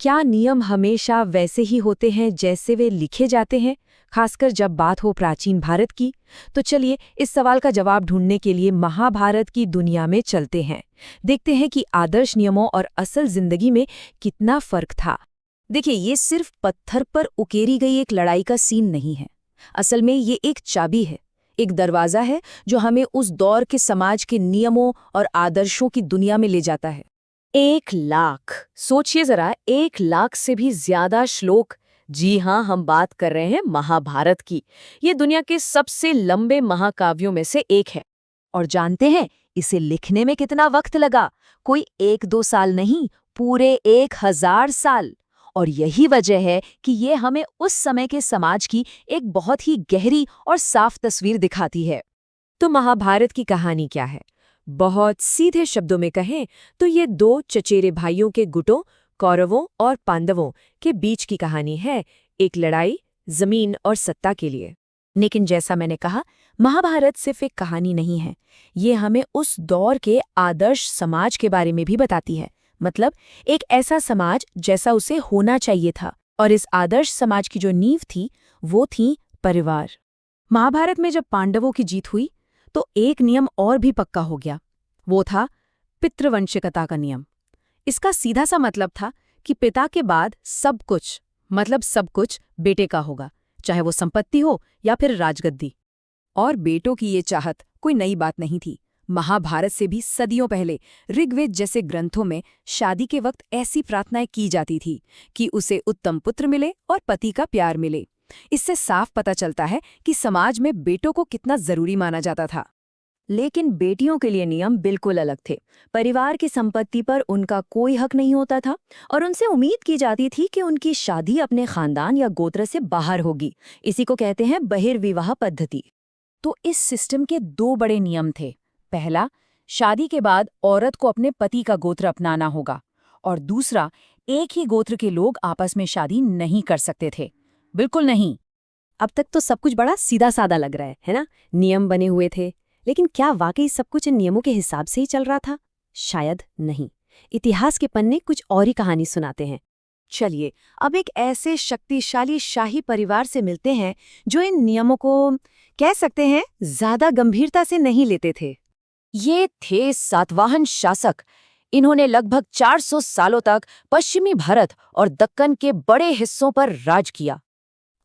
क्या नियम हमेशा वैसे ही होते हैं जैसे वे लिखे जाते हैं, खासकर जब बात हो प्राचीन भारत की? तो चलिए इस सवाल का जवाब ढूंढने के लिए महाभारत की दुनिया में चलते हैं। देखते हैं कि आदर्श नियमों और असल जिंदगी में कितना फर्क था। देखिए, ये सिर्फ पत्थर पर उकेरी गई एक लड़ाई का सीन नहीं है। असल में ये एक चाबी है, एक दरवाज़ा है जो हमें उस दौर के समाज के नियमों और आदर्शों की दुनिया में ले जाता है। 1 लाख, सोचिए जरा, 1 लाख से भी ज्यादा श्लोक। जी हाँ, हम बात कर रहे हैं महाभारत की। ये दुनिया के सबसे लंबे महाकाव्यों में से एक है। और जानते हैं इसे लिखने में कितना वक्त लगा? कोई 1-2 साल नहीं, पूरे 1000 साल। और यही वजह है कि ये हमें उस समय के समाज की एक बहुत ही गहरी और साफ तस्वीर दिखाती है। तो महाभारत की कहानी क्या है? बहुत सीधे शब्दों में कहें तो ये 2 चचेरे भाइयों के गुटों, कौरवों और पांडवों के बीच की कहानी है, एक लड़ाई जमीन और सत्ता के लिए। लेकिन जैसा मैंने कहा, महाभारत सिर्फ एक कहानी नहीं है, ये हमें उस दौर के आदर्श समाज के बारे में भी बताती है। मतलब एक ऐसा समाज जैसा उसे होना चाहिए था। और इस आदर्श समाज की जो नींव थी वो थी परिवार। महाभारत में जब पांडवों की जीत हुई तो एक नियम और भी पक्का हो गया। वो था पितृवंशिकता का नियम। इसका सीधा सा मतलब था कि पिता के बाद सब कुछ, मतलब सब कुछ बेटे का होगा, चाहे वो संपत्ति हो या फिर राजगद्दी। और बेटों की ये चाहत कोई नई बात नहीं थी। महाभारत से भी सदियों पहले ऋग्वेद जैसे ग्रंथों में शादी के वक्त ऐसी प्रार्थनाएं की जाती थी कि उसे उत्तम पुत्र मिले और पति का प्यार मिले। इससे साफ पता चलता है कि समाज में बेटों को कितना जरूरी माना जाता था। लेकिन बेटियों के लिए नियम बिल्कुल अलग थे। परिवार की संपत्ति पर उनका कोई हक नहीं होता था और उनसे उम्मीद की जाती थी कि उनकी शादी अपने खानदान या गोत्र से बाहर होगी। इसी को कहते हैं बहिर्विवाह पद्धति। तो इस सिस्टम के 2 बड़े नियम थे। पहला, शादी के बाद औरत को अपने पति का गोत्र अपनाना होगा। और दूसरा, एक ही गोत्र के लोग आपस में शादी नहीं कर सकते थे। बिल्कुल नहीं। अब तक तो सब कुछ बड़ा सीधा साधा लग रहा है ना? नियम बने हुए थे, लेकिन क्या वाकई सब कुछ इन नियमों के हिसाब से ही चल रहा था? शायद नहीं। इतिहास के पन्ने कुछ और ही कहानी सुनाते हैं। चलिए अब एक ऐसे शक्तिशाली शाही परिवार से मिलते हैं जो इन नियमों को, कह सकते हैं, ज्यादा गंभीरता से नहीं लेते थे। ये थे सातवाहन शासक। इन्होंने लगभग 400 सालों तक पश्चिमी भारत और दक्कन के बड़े हिस्सों पर राज किया।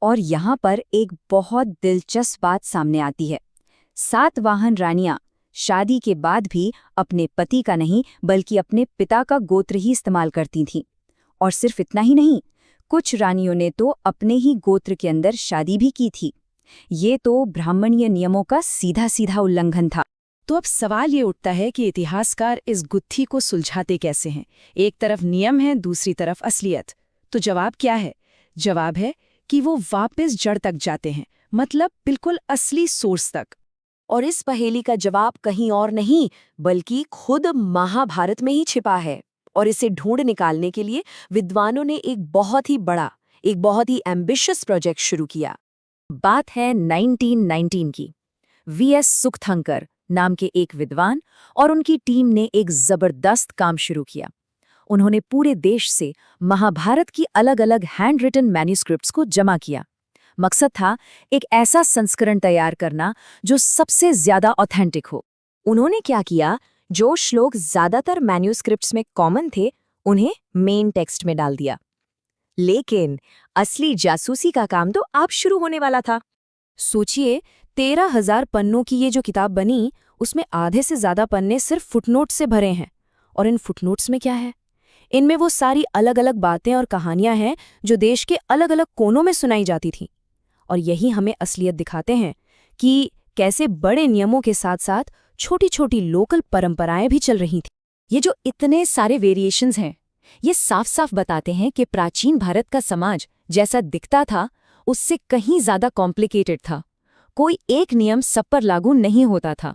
और यहाँ पर एक बहुत दिलचस्प बात सामने आती है। सातवाहन रानियां शादी के बाद भी अपने पति का नहीं बल्कि अपने पिता का गोत्र ही इस्तेमाल करती थीं। और सिर्फ इतना ही नहीं, कुछ रानियों ने तो अपने ही गोत्र के अंदर शादी भी की थी। ये तो ब्राह्मणीय नियमों का सीधा सीधा उल्लंघन था। तो अब सवाल ये उठता है कि इतिहासकार इस गुत्थी को सुलझाते कैसे हैं? एक तरफ नियम है, दूसरी तरफ असलियत। तो जवाब क्या है? जवाब है कि वो वापस जड़ तक जाते हैं, मतलब बिल्कुल असली सोर्स तक। और इस पहेली का जवाब कहीं और नहीं बल्कि खुद महाभारत में ही छिपा है। और इसे ढूंढ निकालने के लिए विद्वानों ने एक बहुत ही एम्बिशियस प्रोजेक्ट शुरू किया। बात है 1919 की। वीएस सुखथंकर नाम के एक विद्वान और उनकी टीम ने एक जबरदस्त काम शुरू किया। उन्होंने पूरे देश से महाभारत की अलग-अलग हैंड रिटन मैन्यूस्क्रिप्ट्स को जमा किया। मकसद था एक ऐसा संस्करण तैयार करना जो सबसे ज्यादा ऑथेंटिक हो। उन्होंने क्या किया, जो श्लोक ज्यादातर मैन्यूस्क्रिप्ट्स में कॉमन थे उन्हें मेन टेक्स्ट में डाल दिया। लेकिन असली जासूसी का काम तो अब शुरू होने वाला था। सोचिए, 13,000 पन्नों की ये जो किताब बनी, उसमें आधे से ज्यादा पन्ने सिर्फ फुटनोट्स से भरे हैं। और इन फुटनोट्स में क्या है? इनमें वो सारी अलग अलग बातें और कहानियां हैं जो देश के अलग अलग कोनों में सुनाई जाती थीं। और यही हमें असलियत दिखाते हैं कि कैसे बड़े नियमों के साथ साथ छोटी छोटी लोकल परंपराएं भी चल रही थीं। ये जो इतने सारे वेरिएशंस हैं, ये साफ साफ बताते हैं कि प्राचीन भारत का समाज जैसा दिखता था उससे कहीं ज्यादा कॉम्प्लिकेटेड था। कोई एक नियम सब पर लागू नहीं होता था।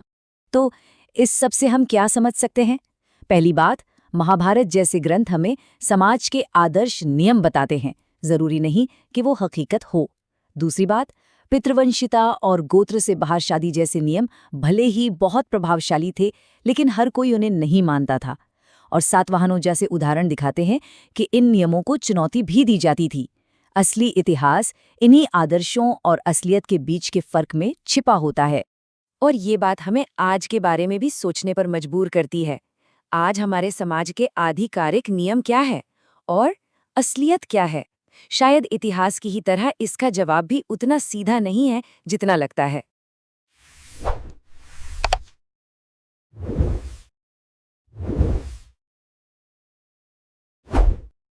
तो इस सब से हम क्या समझ सकते हैं? पहली बात, महाभारत जैसे ग्रंथ हमें समाज के आदर्श नियम बताते हैं, जरूरी नहीं कि वो हकीकत हो। दूसरी बात, पितृवंशिता और गोत्र से बाहर शादी जैसे नियम भले ही बहुत प्रभावशाली थे, लेकिन हर कोई उन्हें नहीं मानता था। और सातवाहनों जैसे उदाहरण दिखाते हैं कि इन नियमों को चुनौती भी दी जाती थी। असली इतिहास इन्हीं आदर्शों और असलियत के बीच के फर्क में छिपा होता है। और ये बात हमें आज के बारे में भी सोचने पर मजबूर करती है। आज हमारे समाज के आधिकारिक नियम क्या है और असलियत क्या है? शायद इतिहास की ही तरह इसका जवाब भी उतना सीधा नहीं है जितना लगता है।